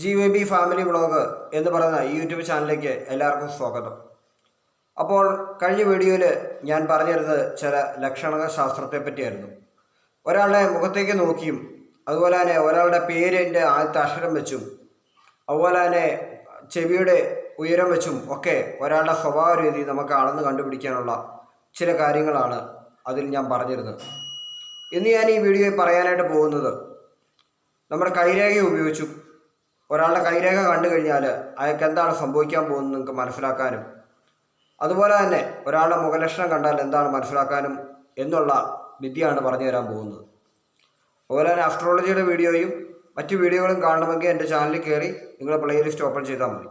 GYB family vlog എന്ന് പറയുന്ന ഈ യൂട്യൂബ് ചാനലിലേക്ക് എല്ലാവർക്കും സ്വാഗതം. അപ്പോൾ കഴിഞ്ഞ വീഡിയോയിൽ ഞാൻ പറഞ്ഞിരുന്നത് ചില ലക്ഷണ ശാസ്ത്രത്തെ പറ്റിയായിരുന്നു. ഒരാളുടെ മുഖത്തേക്ക് നോക്കിയും അതുപോലെ തന്നെ ഒരാളുടെ പേരിൻ്റെ ആദ്യത്തെ അക്ഷരം വെച്ചും അതുപോലെ തന്നെ ചെവിയുടെ ഉയരം വെച്ചും ഒക്കെ ഒരാളുടെ സ്വഭാവ രീതി നമുക്ക് അളന്ന് കണ്ടുപിടിക്കാനുള്ള ചില കാര്യങ്ങളാണ് അതിൽ ഞാൻ പറഞ്ഞിരുന്നത്. ഇന്ന് ഞാൻ ഈ വീഡിയോയിൽ പറയാനായിട്ട് പോകുന്നത് നമ്മുടെ കൈരേഖ ഉപയോഗിച്ചും ഒരാളുടെ കൈരേഖ കണ്ടു കഴിഞ്ഞാൽ അയാൾക്ക് എന്താണ് സംഭവിക്കാൻ പോകുന്നത് നിങ്ങൾക്ക് മനസ്സിലാക്കാനും അതുപോലെ തന്നെ ഒരാളുടെ മുഖലക്ഷണം കണ്ടാൽ എന്താണ് മനസ്സിലാക്കാനും എന്നുള്ള വിദ്യയാണ് പറഞ്ഞു തരാൻ പോകുന്നത്. അതുപോലെ തന്നെ അസ്ട്രോളജിയുടെ വീഡിയോയും മറ്റു വീഡിയോകളും കാണണമെങ്കിൽ എൻ്റെ ചാനലിൽ കയറി നിങ്ങൾ പ്ലേലിസ്റ്റ് ഓപ്പൺ ചെയ്താൽ മതി.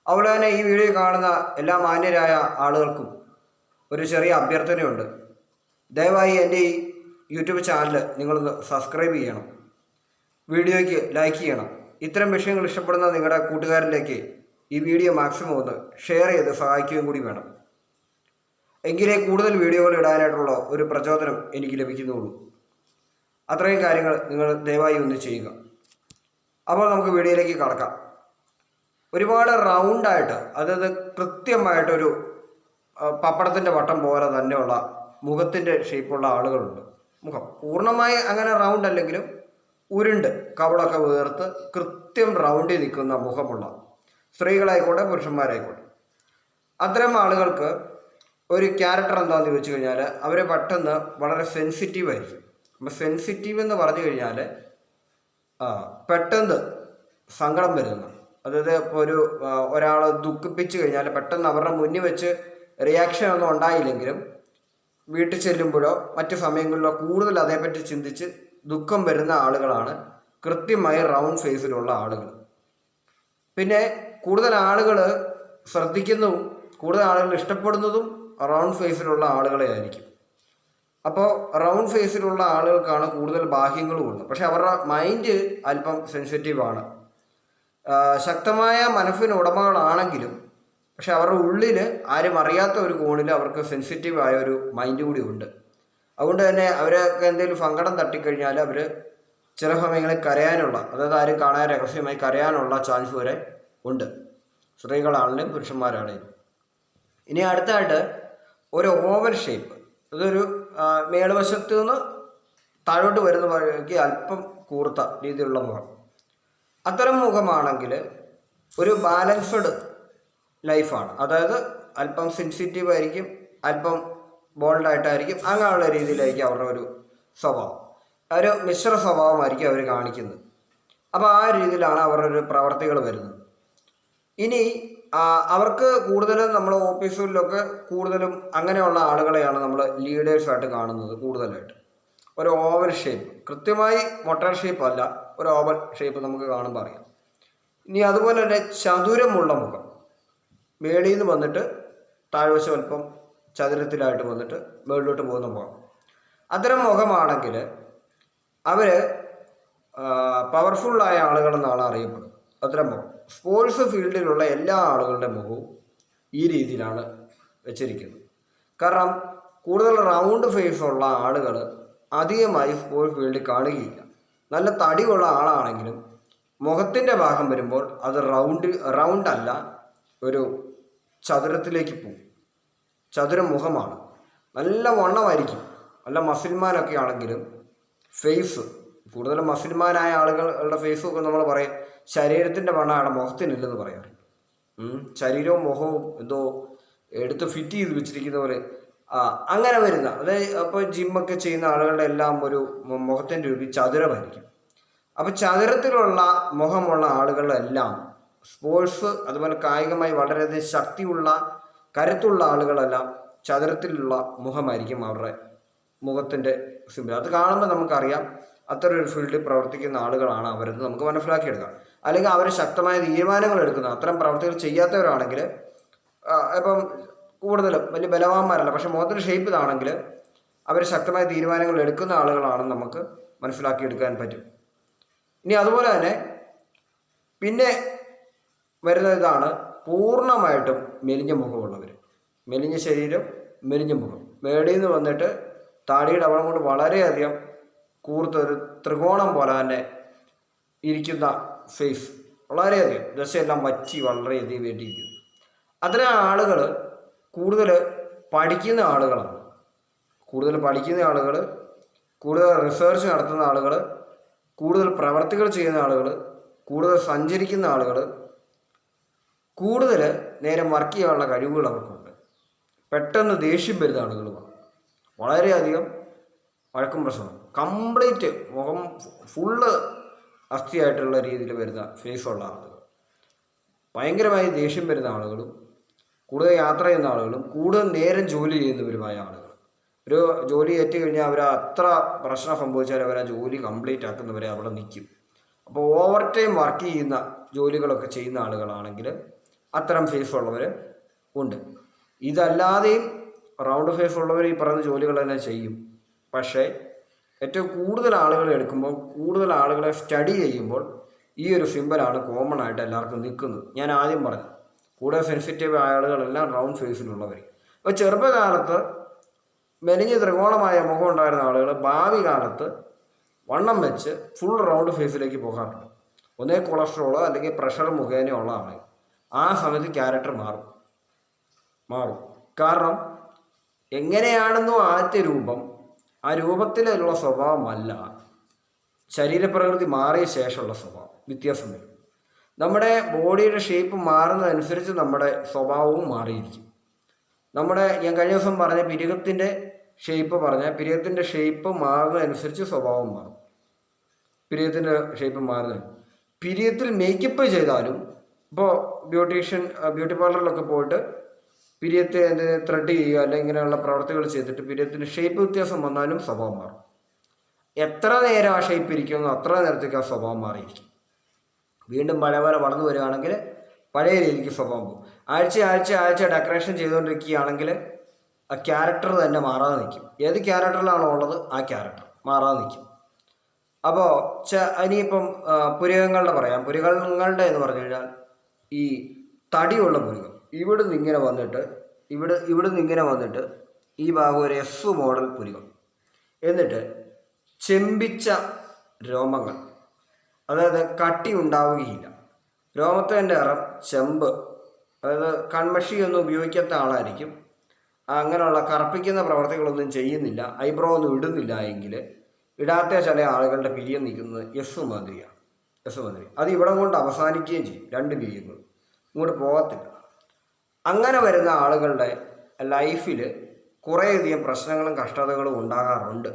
അതുപോലെ തന്നെ ഈ വീഡിയോ കാണുന്ന എല്ലാ മാന്യരായ ആളുകൾക്കും ഒരു ചെറിയ അഭ്യർത്ഥനയുണ്ട്. ദയവായി എൻ്റെ ഈ യൂട്യൂബ് ചാനൽ നിങ്ങളൊന്ന് സബ്സ്ക്രൈബ് ചെയ്യണം, വീഡിയോയ്ക്ക് ലൈക്ക് ചെയ്യണം. ഇത്തരം വിഷയങ്ങൾ ഇഷ്ടപ്പെടുന്ന നിങ്ങളുടെ കൂട്ടുകാരിലേക്ക് ഈ വീഡിയോ മാക്സിമം ഒന്ന് ഷെയർ ചെയ്ത് സഹായിക്കുകയും കൂടി വേണം. എങ്കിലേ കൂടുതൽ വീഡിയോകൾ ഇടാനായിട്ടുള്ള ഒരു പ്രചോദനം എനിക്ക് ലഭിക്കുന്നുള്ളൂ. അത്രയും കാര്യങ്ങൾ നിങ്ങൾ ദയവായി ഒന്ന് ചെയ്യുക. അപ്പോൾ നമുക്ക് വീഡിയോയിലേക്ക് കടക്കാം. ഒരുപാട് റൗണ്ടായിട്ട്, അതായത് കൃത്യമായിട്ടൊരു പപ്പടത്തിൻ്റെ വട്ടം പോലെ തന്നെയുള്ള മുഖത്തിൻ്റെ ഷേപ്പുള്ള ആളുകളുണ്ട്. മുഖം പൂർണ്ണമായി അങ്ങനെ റൗണ്ട് അല്ലെങ്കിലും ഉരുണ്ട് കവളൊക്കെ വേർത്ത് കൃത്യം റൗണ്ടിൽ നിൽക്കുന്ന മുഖമുള്ള സ്ത്രീകളായിക്കോട്ടെ പുരുഷന്മാരായിക്കോട്ടെ, അത്തരം ആളുകൾക്ക് ഒരു ക്യാരക്ടർ എന്താണെന്ന് ചോദിച്ചു കഴിഞ്ഞാൽ അവർ പെട്ടെന്ന് വളരെ സെൻസിറ്റീവ് ആയിരിക്കും. അപ്പം സെൻസിറ്റീവ് എന്ന് പറഞ്ഞു കഴിഞ്ഞാൽ പെട്ടെന്ന് സങ്കടം വരുന്ന, അതായത് ഇപ്പോൾ ഒരാൾ ദുഃഖിപ്പിച്ചു കഴിഞ്ഞാൽ പെട്ടെന്ന് അവരുടെ മുന്നിൽ വെച്ച് റിയാക്ഷൻ ഒന്നും ഉണ്ടായില്ലെങ്കിലും വീട്ടിൽ ചെല്ലുമ്പോഴോ മറ്റു സമയങ്ങളിലോ കൂടുതൽ അതേപ്പറ്റി ചിന്തിച്ച് ദുഃഖം വരുന്ന ആളുകളാണ് കൃത്യമായി റൗണ്ട് ഫേസിലുള്ള ആളുകൾ. പിന്നെ കൂടുതൽ ആളുകൾ ശ്രദ്ധിക്കുന്നതും കൂടുതൽ ആളുകൾ ഇഷ്ടപ്പെടുന്നതും റൗണ്ട് ഫേസിലുള്ള ആളുകളെ ആയിരിക്കും. അപ്പോൾ റൗണ്ട് ഫേസിലുള്ള ആളുകൾക്കാണ് കൂടുതൽ ബാഹ്യങ്ങളുമുണ്ട്. പക്ഷെ അവരുടെ മൈൻഡ് അല്പം സെൻസിറ്റീവാണ്. ശക്തമായ മനസ്സിന് ഉടമകളാണെങ്കിലും പക്ഷെ അവരുടെ ഉള്ളിൽ ആരും അറിയാത്ത ഒരു കോണിൽ അവർക്ക് സെൻസിറ്റീവായ ഒരു മൈൻഡ് കൂടി ഉണ്ട്. അതുകൊണ്ട് തന്നെ അവരൊക്കെ എന്തെങ്കിലും സങ്കടം തട്ടിക്കഴിഞ്ഞാൽ അവർ ചില സമയങ്ങളിൽ കരയാനുള്ള, അതായത് ആരും കാണാൻ രഹസ്യമായി കരയാനുള്ള ചാൻസ് വരെ ഉണ്ട്, സ്ത്രീകളാണെങ്കിലും പുരുഷന്മാരാണെങ്കിലും. ഇനി അടുത്തായിട്ട് ഒരു ഓവൽ ഷേപ്പ്, അതൊരു മേളുവശത്ത് നിന്ന് താഴോട്ട് വരുന്ന വഴിക്ക് അല്പം കൂർത്ത രീതിയിലുള്ള മുഖം. അത്തരം മുഖമാണെങ്കിൽ ഒരു ബാലൻസ്ഡ് ലൈഫാണ്. അതായത് അല്പം സെൻസിറ്റീവ് ആയിരിക്കും, അല്പം ബോൾഡായിട്ടായിരിക്കും, അങ്ങനെയുള്ള രീതിയിലായിരിക്കും അവരുടെ ഒരു സ്വഭാവം. ഒരു മിശ്ര സ്വഭാവമായിരിക്കും അവർ കാണിക്കുന്നത്. അപ്പോൾ ആ രീതിയിലാണ് അവരുടെ ഒരു പ്രവർത്തികൾ വരുന്നത്. ഇനി അവർക്ക് കൂടുതലും നമ്മൾ ഓഫീസുകളിലൊക്കെ കൂടുതലും അങ്ങനെയുള്ള ആളുകളെയാണ് നമ്മൾ ലീഡേഴ്സായിട്ട് കാണുന്നത് കൂടുതലായിട്ട്. ഒരു ഓവൽ ഷേപ്പ്, കൃത്യമായി മൊട്ടർ ഷേപ്പ് അല്ല, ഒരു ഓവൽ ഷേപ്പ് നമുക്ക് കാണുമ്പോൾ അറിയാം. ഇനി അതുപോലെ തന്നെ ചതുരമുള്ള മുഖം, മേളിൽ നിന്ന് വന്നിട്ട് താഴ്വശം അല്പം ചതുരത്തിലായിട്ട് വന്നിട്ട് മുകളിലോട്ട് പോകുന്ന മുഖം. അത്തരം മുഖമാണെങ്കിൽ അവർ പവർഫുള്ളായ ആളുകളെന്നാണ് അറിയപ്പെടുന്നത്. അത്തരം മുഖം സ്പോർട്സ് ഫീൽഡിലുള്ള എല്ലാ ആളുകളുടെ മുഖവും ഈ രീതിയിലാണ് വെച്ചിരിക്കുന്നത്. കാരണം കൂടുതൽ റൗണ്ട് ഫേസുള്ള ആളുകൾ അധികമായി സ്പോർട്സ് ഫീൽഡിൽ കാണുകയില്ല. നല്ല തടിയുള്ള ആളാണെങ്കിലും മുഖത്തിൻ്റെ ഭാഗം വരുമ്പോൾ അത് റൗണ്ട് അല്ല, ഒരു ചതുരത്തിലേക്ക് പോകും. ചതുരമുഖമാണ്, നല്ല വണ്ണമായിരിക്കും. നല്ല മസിൽമാനൊക്കെ ആണെങ്കിലും ഫേസ്, കൂടുതലും മസിൽമാനായ ആളുകളുടെ ഫേസൊക്കെ നമ്മൾ പറയും ശരീരത്തിൻ്റെ വണ്ണമാണ് മുഖത്തിനില്ലെന്ന് പറയാറുണ്ട്. ശരീരവും മുഖവും എന്തോ എടുത്ത് ഫിറ്റ് ചെയ്ത് വെച്ചിരിക്കുന്ന പോലെ അങ്ങനെ വരുന്ന, അതായത് അപ്പോൾ ജിമ്മൊക്കെ ചെയ്യുന്ന ആളുകളുടെ എല്ലാം ഒരു മുഖത്തിൻ്റെ രൂപി ചതുരമായിരിക്കും. അപ്പോൾ ചതുരത്തിലുള്ള മുഖമുള്ള ആളുകളെല്ലാം സ്പോർട്സ് അതുപോലെ കായികമായി വളരെയധികം ശക്തിയുള്ള കരുത്തുള്ള ആളുകളെല്ലാം ചതുരത്തിലുള്ള മുഖമായിരിക്കും അവരുടെ മുഖത്തിൻ്റെ സിമ്പിൾ. അത് കാണുമ്പോൾ നമുക്കറിയാം അത്തരം ഒരു ഫീൽഡിൽ പ്രവർത്തിക്കുന്ന ആളുകളാണ് അവരെന്ന് നമുക്ക് മനസ്സിലാക്കിയെടുക്കാം. അല്ലെങ്കിൽ അവർ ശക്തമായ തീരുമാനങ്ങൾ എടുക്കുന്ന, അത്തരം പ്രവർത്തികൾ ചെയ്യാത്തവരാണെങ്കിൽ ഇപ്പം കൂടുതലും വലിയ ബലവാന്മാരല്ല, പക്ഷെ മുഖത്തിൻ്റെ ഷേപ്പ് ഇതാണെങ്കിൽ അവർ ശക്തമായ തീരുമാനങ്ങൾ എടുക്കുന്ന ആളുകളാണെന്ന് നമുക്ക് മനസ്സിലാക്കിയെടുക്കാൻ പറ്റും. ഇനി അതുപോലെ തന്നെ പിന്നെ വരുന്ന ഇതാണ് പൂർണ്ണമായിട്ടും മെലിഞ്ഞ മുഖമുള്ളവർ. മെലിഞ്ഞ ശരീരം, മെലിഞ്ഞ മുഖം, മേളിൽ നിന്ന് വന്നിട്ട് താടിയുടെ അവിടെ കൊണ്ട് വളരെയധികം കൂർത്തൊരു ത്രികോണം പോലെ തന്നെ ഇരിക്കുന്ന ഫേസ്, വളരെയധികം ദശയെല്ലാം വറ്റി വളരെയധികം വേണ്ടിയിരിക്കുന്നു. അത്തരം ആളുകൾ കൂടുതൽ പഠിക്കുന്ന ആളുകളാണ്. കൂടുതൽ റിസർച്ച് നടത്തുന്ന ആളുകൾ, കൂടുതൽ പ്രവർത്തികൾ ചെയ്യുന്ന ആളുകൾ, കൂടുതൽ സഞ്ചരിക്കുന്ന ആളുകൾ, കൂടുതൽ നേരം വർക്ക് ചെയ്യാനുള്ള കഴിവുകൾ അവർക്കുണ്ട്. പെട്ടെന്ന് ദേഷ്യം വരുന്ന ആളുകളുമാണ്. വളരെയധികം വഴക്കും പ്രശ്നമാണ്. കംപ്ലീറ്റ് മുഖം ഫുള്ള് അസ്ഥിയായിട്ടുള്ള രീതിയിൽ വരുന്ന ഫേസുള്ള ആളുകൾ, ഭയങ്കരമായി ദേഷ്യം വരുന്ന ആളുകളും, കൂടുതൽ യാത്ര ചെയ്യുന്ന ആളുകളും, കൂടുതൽ നേരം ജോലി ചെയ്യുന്നവരുമായ ആളുകൾ. ഒരു ജോലി ഏറ്റു കഴിഞ്ഞാൽ അവർ അത്ര പ്രശ്നം സംഭവിച്ചാൽ അവർ ആ ജോലി കംപ്ലീറ്റ് ആക്കുന്നവരെ അവിടെ നിൽക്കും. അപ്പോൾ ഓവർ ടൈം വർക്ക് ചെയ്യുന്ന ജോലികളൊക്കെ ചെയ്യുന്ന ആളുകളാണെങ്കിൽ അത്തരം ഫേസ് ഉള്ളവർ ഉണ്ട്. ഇതല്ലാതെയും റൗണ്ട് ഫേസ് ഉള്ളവർ ഈ പറയുന്ന ജോലികൾ തന്നെ ചെയ്യും. പക്ഷേ ഏറ്റവും കൂടുതൽ ആളുകൾ എടുക്കുമ്പോൾ, കൂടുതൽ ആളുകളെ സ്റ്റഡി ചെയ്യുമ്പോൾ ഈ ഒരു സിമ്പലാണ് കോമൺ ആയിട്ട് എല്ലാവർക്കും നിൽക്കുന്നത്. ഞാൻ ആദ്യം പറഞ്ഞു, കൂടുതൽ സെൻസിറ്റീവ് ആളുകളെല്ലാം റൗണ്ട് ഫേസിലുള്ളവർ. അപ്പോൾ ചെറുപ്പകാലത്ത് മെലിഞ്ഞ് ത്രികോണമായ മുഖം ഉണ്ടായിരുന്ന ആളുകൾ ഭാവി കാലത്ത് വണ്ണം വെച്ച് ഫുൾ റൗണ്ട് ഫേസിലേക്ക് പോകാറുണ്ട്. ഒന്നേ കൊളസ്ട്രോളോ അല്ലെങ്കിൽ പ്രഷർ മുഖേനയുള്ള ആളുകൾ. ആ സമയത്ത് ക്യാരക്ടർ മാറും. കാരണം എങ്ങനെയാണെന്നോ ആദ്യത്തെ രൂപം, ആ രൂപത്തിലുള്ള സ്വഭാവമല്ല ശരീരപ്രകൃതി മാറിയ ശേഷമുള്ള സ്വഭാവം. വ്യത്യാസം വരും. നമ്മുടെ ബോഡിയുടെ ഷേപ്പ് മാറുന്നതനുസരിച്ച് നമ്മുടെ സ്വഭാവവും മാറിയിരിക്കും. ഞാൻ കഴിഞ്ഞ ദിവസം പറഞ്ഞ പിരികത്തിൻ്റെ ഷേപ്പ് മാറുന്നതനുസരിച്ച് സ്വഭാവം മാറും. പിരിയത്തിൽ മേക്കപ്പ് ചെയ്താലും, ഇപ്പോൾ ബ്യൂട്ടി പാർലറിലൊക്കെ പോയിട്ട് പിരിയത്തെ ത്രെഡ് ചെയ്യുക അല്ലെങ്കിൽ ഇങ്ങനെയുള്ള പ്രവർത്തികൾ ചെയ്തിട്ട് പിരിയത്തിൻ്റെ ഷേപ്പ് വ്യത്യാസം വന്നാലും സ്വഭാവം മാറും. എത്ര നേരം ആ ഷേപ്പ് ഇരിക്കുന്നു അത്ര നേരത്തേക്ക് ആ സ്വഭാവം മാറിയിരിക്കും. വീണ്ടും പഴയ പോലെ വളർന്നു വരികയാണെങ്കിൽ പഴയ രീതിക്ക് സ്വഭാവം പോകും. ആഴ്ച ഡെക്കറേഷൻ ചെയ്തുകൊണ്ടിരിക്കുകയാണെങ്കിൽ ആ ക്യാരക്ടർ തന്നെ മാറാതെ നിൽക്കും. ഏത് ക്യാരക്ടറിലാണോ ഉള്ളത് ആ ക്യാരക്ടർ മാറാതെ നിൽക്കും. അപ്പോൾ ഇനിയിപ്പം പുരികങ്ങളുടെ പറയാം. പുരികങ്ങളുടെ എന്ന് പറഞ്ഞു കഴിഞ്ഞാൽ ഈ തടിയുള്ള പുരികം ഇവിടുന്ന് ഇങ്ങനെ വന്നിട്ട് ഈ ഭാഗം ഒരു എസ് മോഡൽ പുരികം, എന്നിട്ട് ചെമ്പിച്ച രോമങ്ങൾ, അതായത് കട്ടി ഉണ്ടാവുകയില്ല. രോമത്തിൻ്റെ നിറം ചെമ്പ്, അതായത് കൺമഷിയൊന്നും ഉപയോഗിക്കാത്ത ആളായിരിക്കും. അങ്ങനെയുള്ള കറുപ്പിക്കുന്ന പ്രവർത്തികളൊന്നും ചെയ്യുന്നില്ല, ഐബ്രോ ഒന്നും ഇടുന്നില്ല എങ്കിൽ ഇടാത്ത ചില ആളുകളുടെ പിരിയം നിൽക്കുന്നത് എസ് മാതിരിയാണ്. അത് ഇവിടെ കൊണ്ട് അവസാനിക്കുകയും ചെയ്യും. 2 പിരിയങ്ങൾ ഇങ്ങോട്ട് പോകത്തില്ല. അങ്ങനെ വരുന്ന ആളുകളുടെ ലൈഫിൽ കുറേയധികം പ്രശ്നങ്ങളും കഷ്ടതകളും ഉണ്ടാകാറുണ്ട്.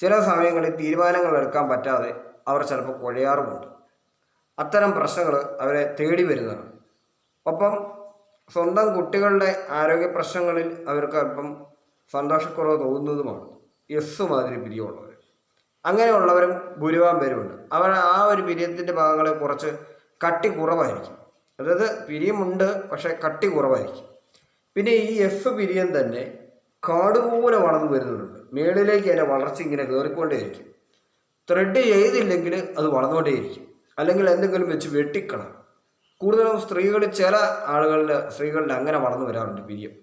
ചില സമയങ്ങളിൽ തീരുമാനങ്ങൾ എടുക്കാൻ പറ്റാതെ അവർ ചിലപ്പോൾ കുഴയാറുമുണ്ട്. അത്തരം പ്രശ്നങ്ങൾ അവരെ തേടി വരുന്നതാണ്. ഒപ്പം സ്വന്തം കുട്ടികളുടെ ആരോഗ്യ പ്രശ്നങ്ങളിൽ അവർക്ക് അല്പം സന്തോഷക്കുറവ് തോന്നുന്നതുമാണ് എസ് മാതിരി പിരിയമുള്ളവർ. അങ്ങനെയുള്ളവരും ഭൂരിഭാഗം പേരുമുണ്ട്. അവർ ആ ഒരു പിരിയത്തിൻ്റെ ഭാഗങ്ങളിൽ കുറച്ച് കട്ടി കുറവായിരിക്കും. അതായത് പിരിയമുണ്ട്, പക്ഷേ കട്ടി കുറവായിരിക്കും. പിന്നെ ഈ എഫ് പിരിയം തന്നെ കാടുപോലെ വളർന്നു വരുന്നവരുണ്ട്. മേളിലേക്ക് അതിൻ്റെ വളർച്ച ഇങ്ങനെ കയറിക്കൊണ്ടേയിരിക്കും. ത്രെഡ് ചെയ്തില്ലെങ്കിൽ അത് വളർന്നുകൊണ്ടേയിരിക്കും, അല്ലെങ്കിൽ എന്തെങ്കിലും വെച്ച് വെട്ടിക്കണം. കൂടുതലും ചില സ്ത്രീകളിൽ അങ്ങനെ വളർന്നു വരാറുണ്ട് പിരിയം.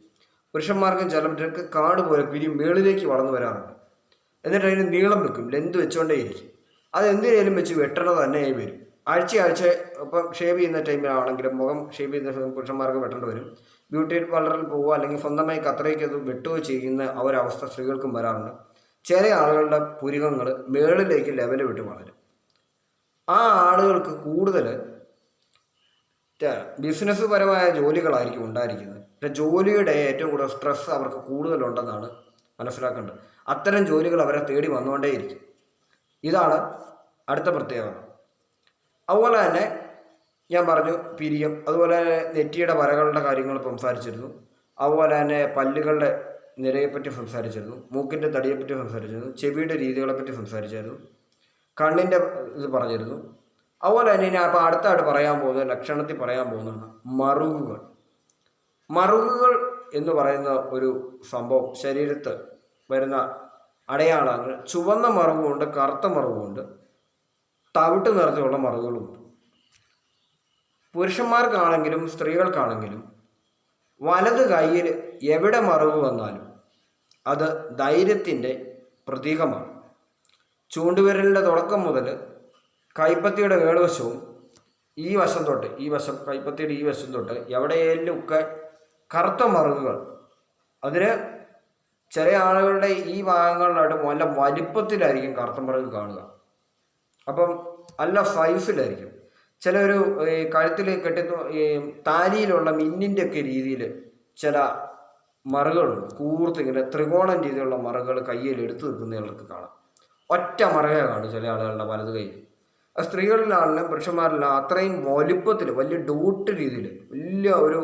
പുരുഷന്മാർക്കും ചിലർക്ക് കാട് പോലെ പിരിയം മേളിലേക്ക് വളർന്നു വരാറുണ്ട്. എന്നിട്ട് അതിന് നീളം വെക്കും, ലെന്ത് വെച്ചുകൊണ്ടേയിരിക്കും. അത് എന്തിനേലും വെച്ച് വെട്ടണത് തന്നെ വരും. ആഴ്ച ഇപ്പം ഷേവ് ചെയ്യുന്ന ടൈമിലാണെങ്കിലും മുഖം ഷേവ് ചെയ്യുന്ന പുരുഷന്മാർക്ക് വെട്ടേണ്ടി വരും. ബ്യൂട്ടി പാർലറിൽ പോവുക അല്ലെങ്കിൽ സ്വന്തമായി കത്രയ്ക്ക് അത് വെട്ടുകയോ ചെയ്യുന്ന ഒരവസ്ഥ സ്ത്രീകൾക്കും വരാറുണ്ട്. ചില ആളുകളുടെ പുരികങ്ങൾ മേളിലേക്ക് ലെവൽ വിട്ട് വളരും. ആ ആളുകൾക്ക് കൂടുതൽ ബിസിനസ് പരമായ ജോലികളായിരിക്കും ഉണ്ടായിരിക്കുന്നത്. പക്ഷെ ജോലിയുടെ ഏറ്റവും കൂടുതൽ സ്ട്രെസ് അവർക്ക് കൂടുതലുണ്ടെന്നാണ് മനസ്സിലാക്കേണ്ടത്. അത്തരം ജോലികൾ അവരെ തേടി വന്നുകൊണ്ടേയിരിക്കും. ഇതാണ് അടുത്ത പ്രത്യേകത. അതുപോലെ തന്നെ ഞാൻ പറഞ്ഞു പിരിയം, അതുപോലെ തന്നെ നെറ്റിയുടെ വരകളുടെ കാര്യങ്ങൾ സംസാരിച്ചിരുന്നു. അതുപോലെ തന്നെ പല്ലുകളുടെ നിരയെപ്പറ്റി സംസാരിച്ചിരുന്നു, മൂക്കിൻ്റെ തടിയെപ്പറ്റി സംസാരിച്ചിരുന്നു, ചെവിയുടെ രീതികളെപ്പറ്റി സംസാരിച്ചായിരുന്നു, കണ്ണിൻ്റെ ഇത് പറഞ്ഞിരുന്നു. അതുപോലെ തന്നെ ഞാൻ അപ്പോൾ അടുത്തായിട്ട് പറയാൻ പോകുന്നത് ലക്ഷണത്തിൽ പറയാൻ പോകുന്നതാണ് മറുകുകൾ എന്ന് പറയുന്ന ഒരു സംഭവം. ശരീരത്ത് വരുന്ന അടയാളങ്ങൾ ചുവന്ന മറുകുമുണ്ട്, കറുത്ത മറുകുമുണ്ട്, തവിട്ട് നിറത്തിലുള്ള മറുകുകളുമുണ്ട്. പുരുഷന്മാർക്കാണെങ്കിലും സ്ത്രീകൾക്കാണെങ്കിലും വലത് കൈയിൽ എവിടെ മറുകു വന്നാലും അത് ധൈര്യത്തിൻ്റെ പ്രതീകമാണ്. ചൂണ്ടുവിരലിൻ്റെ തുടക്കം മുതൽ കൈപ്പത്തിയുടെ മേൽവശവും ഈ വശം തൊട്ട് ഈ വശം കൈപ്പത്തിയുടെ ഈ വശം തൊട്ട് എവിടെയെങ്കിലും ഒക്കെ കറുത്ത മറുകുകൾ. അതിന് ചില ആളുകളുടെ ഈ ഭാഗങ്ങളിലായിട്ട് നല്ല വലിപ്പത്തിലായിരിക്കും കറുത്ത മറുക് കാണുക. അപ്പം നല്ല സൈസിലായിരിക്കും. ചിലൊരു ഈ കഴുത്തിൽ കെട്ടുന്ന ഈ താലിയിലുള്ള മിന്നിൻ്റെ ഒക്കെ രീതിയിൽ ചില മറുകളുണ്ട്. കൂർത്തിങ്ങനെ ത്രികോണം രീതിയിലുള്ള മറുകൾ കയ്യിൽ എടുത്തു നിൽക്കുന്നവർക്ക് കാണാം. ഒറ്റ മറുകയെ കാണും ചില ആളുകളുടെ വലത് കയ്യിൽ. സ്ത്രീകളിലാണെങ്കിലും പുരുഷന്മാരിലും അത്രയും വലുപ്പത്തിൽ വലിയ ഡോട്ട് രീതിയിൽ വലിയ ഒരു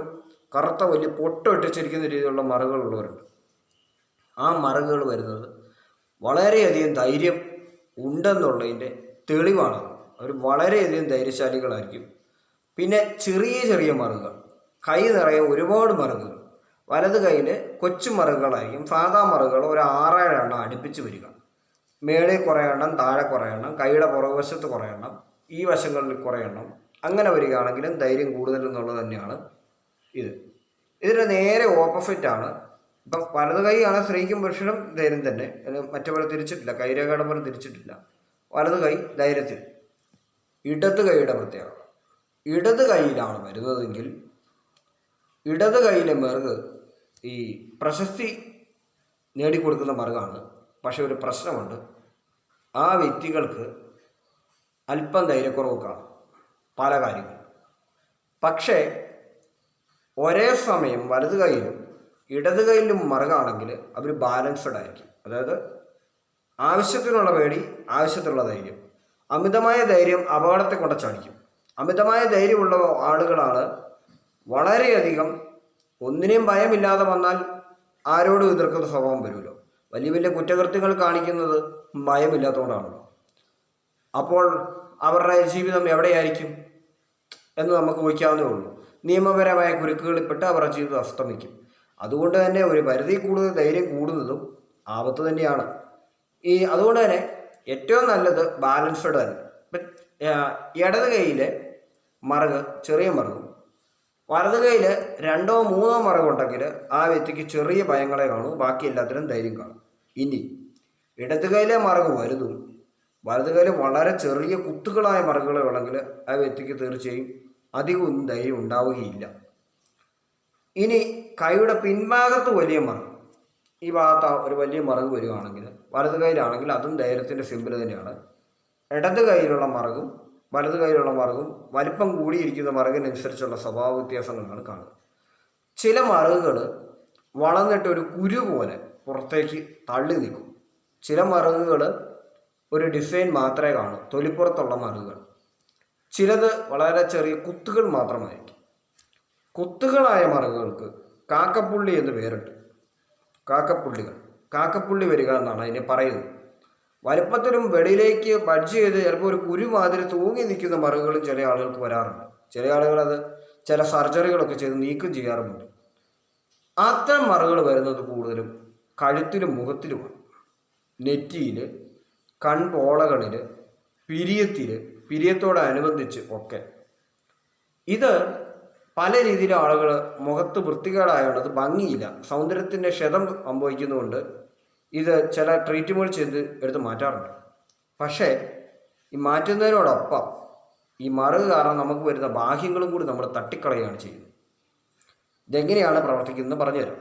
കറുത്ത വലിയ പൊട്ടൊട്ടിച്ചിരിക്കുന്ന രീതിയിലുള്ള മറുകളുള്ളവരുണ്ട്. ആ മറുകൾ വരുന്നത് വളരെയധികം ധൈര്യം ഉണ്ടെന്നുള്ളതിൻ്റെ തെളിവാണ്. അവർ വളരെയധികം ധൈര്യശാലികളായിരിക്കും. പിന്നെ ചെറിയ ചെറിയ മറുകൾ, കൈ നിറയെ ഒരുപാട് മറുകൾ. വലത് കയ്യിൽ കൊച്ചു മറുകളായിരിക്കും. സാധാ മറുകൾ ഒരു 6-7 എണ്ണം അടുപ്പിച്ച് വരിക. മേളിൽ കുറേ എണ്ണം, താഴെ കുറേ എണ്ണം, കൈയുടെ പുറകുവശത്ത് കുറേ എണ്ണം, ഈ വശങ്ങളിൽ കുറേ എണ്ണം. അങ്ങനെ വരികയാണെങ്കിലും ധൈര്യം കൂടുതലെന്നുള്ളത് തന്നെയാണ് ഇത്. ഇതിൻ്റെ നേരെ ഓപ്പോസിറ്റാണ്. ഇപ്പം വലത് കൈയാണ് സ്ത്രീക്കും പുരുഷനും ധൈര്യം തന്നെ. മറ്റേപോലെ തിരിച്ചിട്ടില്ല, കൈരേഖയുടെ പോലെ തിരിച്ചിട്ടില്ല. വലത് കൈ ധൈര്യത്തിൽ. ഇടത് കൈയുടെ പ്രത്യേകത, ഇടത് കൈയിലാണ് വരുന്നതെങ്കിൽ ഇടത് കൈയിലെ മറുക് ഈ പ്രശസ്തി നേടിക്കൊടുക്കുന്ന മറുകാണ്. പക്ഷെ ഒരു പ്രശ്നമുണ്ട്, ആ വ്യക്തികൾക്ക് അല്പം ധൈര്യക്കുറവ് കാണും പല കാര്യങ്ങളും. പക്ഷേ ഒരേ സമയം വലത് കൈയിലും ഇടത് കൈയിലും മറുകാണെങ്കിൽ അവർ ബാലൻസ്ഡ് ആയിരിക്കും. അതായത് ആവശ്യത്തിനുള്ള പേടി, ആവശ്യത്തിനുള്ള ധൈര്യം. അമിതമായ ധൈര്യം അപകടത്തെ കൊണ്ട് ചാടിക്കും. അമിതമായ ധൈര്യമുള്ള ആളുകളാണ് വളരെയധികം ഒന്നിനെയും ഭയമില്ലാതെ വന്നാൽ ആരോടും എതിർക്കുന്ന സ്വഭാവം വരുമല്ലോ. വലിയ വലിയ കുറ്റകൃത്യങ്ങൾ കാണിക്കുന്നത് ഭയമില്ലാത്തതുകൊണ്ടാണല്ലോ. അപ്പോൾ അവരുടെ ജീവിതം എവിടെയായിരിക്കും എന്ന് നമുക്ക് ഊഹിക്കാവുന്നേ ഉള്ളൂ. നിയമപരമായ കുരുക്കുകളിൽപ്പെട്ട് അവരുടെ ജീവിതം അസ്തമിക്കും. അതുകൊണ്ട് തന്നെ ഒരു പരിധി കൂടുതൽ ധൈര്യം കൂടുന്നതും ആപത്ത് തന്നെയാണ്. അതുകൊണ്ട് തന്നെ ഏറ്റവും നല്ലത് ബാലൻസ്ഡ് തന്നെ. ഇടത് കൈയിലെ മറുക് ചെറിയ മറുകും വലത് കൈയിൽ 2-3 മറുകുണ്ടെങ്കിൽ ആ വ്യക്തിക്ക് ചെറിയ ഭയങ്ങളെ കാണൂ, ബാക്കി എല്ലാത്തിനും ധൈര്യം കാണും. ഇനി ഇടത് കൈയിലെ മറുക് വലുതും വലത് കൈയിൽ വളരെ ചെറിയ കുത്തുകളായ മറുകുകൾ ഉണ്ടെങ്കിൽ ആ വ്യക്തിക്ക് തീർച്ചയായും അധികമൊന്നും ധൈര്യം ഉണ്ടാവുകയില്ല. ഇനി കൈയുടെ പിൻഭാഗത്ത് വലിയ മറുക്, ഈ ഭാഗത്ത് ഒരു വലിയ മറുക് വരികയാണെങ്കിൽ വലത് കൈയിലാണെങ്കിൽ അതും ധൈര്യത്തിൻ്റെ സിമ്പിൾ തന്നെയാണ്. ഇടത് കൈയിലുള്ള മറുകും വലത് കൈയിലുള്ള മറുകും വലിപ്പം കൂടിയിരിക്കുന്ന മറുകിനനുസരിച്ചുള്ള സ്വഭാവ വ്യത്യാസങ്ങളാണ് കാണുക. ചില മറുകുകൾ വളർന്നിട്ട് ഒരു കുരു പോലെ പുറത്തേക്ക് തള്ളി നിൽക്കും. ചില മറുകുകൾ ഒരു ഡിസൈൻ മാത്രമേ കാണൂ, തൊലിപ്പുറത്തുള്ള മറുകുകൾ. ചിലത് വളരെ ചെറിയ കുത്തുകൾ മാത്രമായിരിക്കും. കുത്തുകളായ മറുകുകൾക്ക് കാക്കപ്പുള്ളി എന്ന് പേരുണ്ട്. കാക്കപ്പുള്ളി വരിക എന്നാണ് അതിനെ പറയുന്നത്. വലുപ്പത്തിലും വെളിയിലേക്ക് ബഡ്ജ് ചെയ്ത് ചിലപ്പോൾ ഒരു കുരു മാതിരി തൂങ്ങി നിൽക്കുന്ന മറുകുകളും ചില ആളുകൾക്ക് വരാറുണ്ട്. ചില ആളുകൾ അത് ചില സർജറികളൊക്കെ ചെയ്ത് നീക്കം ചെയ്യാറുമുണ്ട്. അത്തരം മറുകൾ വരുന്നത് കൂടുതലും കഴുത്തിലും മുഖത്തിലുമാണ്. നെറ്റിയിൽ, കൺപോളകളിൽ, പിരിയത്തോടനുബന്ധിച്ച് ഒക്കെ. ഇത് പല രീതിയിലും ആളുകൾ മുഖത്ത് വൃത്തികേടായതുകൊണ്ട് അത് ഭംഗിയില്ല, സൗന്ദര്യത്തിൻ്റെ ക്ഷതം സംഭവിക്കുന്നതുകൊണ്ട് ഇത് ചില ട്രീറ്റ്മെൻറ്റ് ചെയ്ത് എടുത്ത് മാറ്റാറുണ്ട്. പക്ഷേ ഈ മാറ്റുന്നതിനോടൊപ്പം ഈ മറുക് കാരണം നമുക്ക് വരുന്ന ബാഹ്യങ്ങളും കൂടി നമ്മൾ തട്ടിക്കളയുകയാണ് ചെയ്യുന്നത്. ഇതെങ്ങനെയാണ് പ്രവർത്തിക്കുന്നത് പറഞ്ഞുതരാം.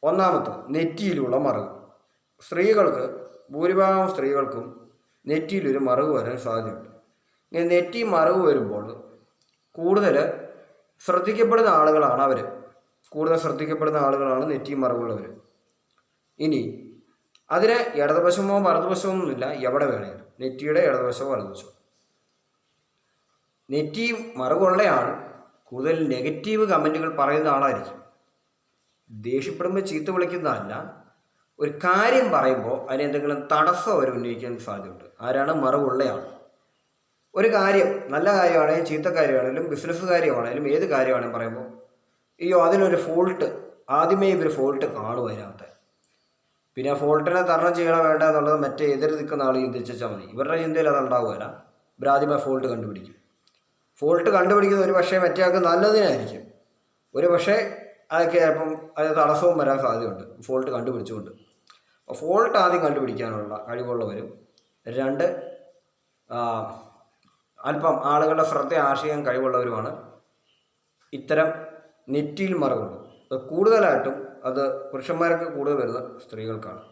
ഒന്നാമത്തെ, നെറ്റിയിലുള്ള മറുക്. ഭൂരിഭാഗം സ്ത്രീകൾക്കും നെറ്റിയിലൊരു മറുക് വരാൻ സാധ്യതയുണ്ട്. ഇങ്ങനെ നെറ്റി മറുക് വരുമ്പോൾ കൂടുതൽ ശ്രദ്ധിക്കപ്പെടുന്ന ആളുകളാണ് നെറ്റി മറുകുള്ളവർ. ഇനി അതിന് ഇടതുവശമോ വലതുവശമോ ഒന്നുമില്ല, എവിടെ വേണേലും നെറ്റിയുടെ ഇടതുവശമോ വലതുവശമോ. നെറ്റി മറുകുള്ളയാൾ കൂടുതൽ നെഗറ്റീവ് കമൻറ്റുകൾ പറയുന്ന ആളായിരിക്കും. ദേഷ്യപ്പെടുമ്പോൾ ചീത്ത വിളിക്കുന്നതല്ല, ഒരു കാര്യം പറയുമ്പോൾ അതിന് എന്തെങ്കിലും തടസ്സം അവർ ഉന്നയിക്കാൻ സാധ്യതയുണ്ട്. ആരാണ് മറുകുള്ളയാൾ. ഒരു കാര്യം, നല്ല കാര്യമാണെങ്കിലും ചീത്ത കാര്യമാണെങ്കിലും ബിസിനസ് കാര്യമാണെങ്കിലും ഏത് കാര്യമാണെങ്കിലും പറയുമ്പോൾ അതിനൊരു ഫോൾട്ട്, ആദ്യമേ ഇവർ ഫോൾട്ട് കാണും അതിനകത്ത്. പിന്നെ ഫോൾട്ടിനെ തരണം ചെയ്യണം വേണ്ട എന്നുള്ളത് മറ്റേ എതിർ നിൽക്കുന്ന ആൾ ചിന്തിച്ചാൽ മതി. ഇവരുടെ ചിന്തയിൽ അതുണ്ടാവുകയില്ല. ഇവരാദ്യമേ ഫോൾട്ട് കണ്ടുപിടിക്കും. ഫോൾട്ട് കണ്ടുപിടിക്കുന്നത് ഒരു പക്ഷേ മറ്റേ ആൾക്ക് നല്ലതിനായിരിക്കും. ഒരു പക്ഷേ അതൊക്കെ ചിലപ്പം അത് തടസ്സവും വരാൻ സാധ്യതയുണ്ട് ഫോൾട്ട് കണ്ടുപിടിച്ചുകൊണ്ട്. ഫോൾട്ട് ആദ്യം കണ്ടുപിടിക്കാനുള്ള കഴിവുള്ളവരും, 2 അല്പം ആളുകളുടെ ശ്രദ്ധ ആകർഷിക്കാൻ കഴിവുള്ളവരുമാണ്. ഇത്തരം നെറ്റിയിൽ മറുകുണ്ട്. അത് കൂടുതലായിട്ടും അത് പുരുഷന്മാർക്ക് കൂടുതൽ വരുന്ന സ്ത്രീകൾക്കാണ്.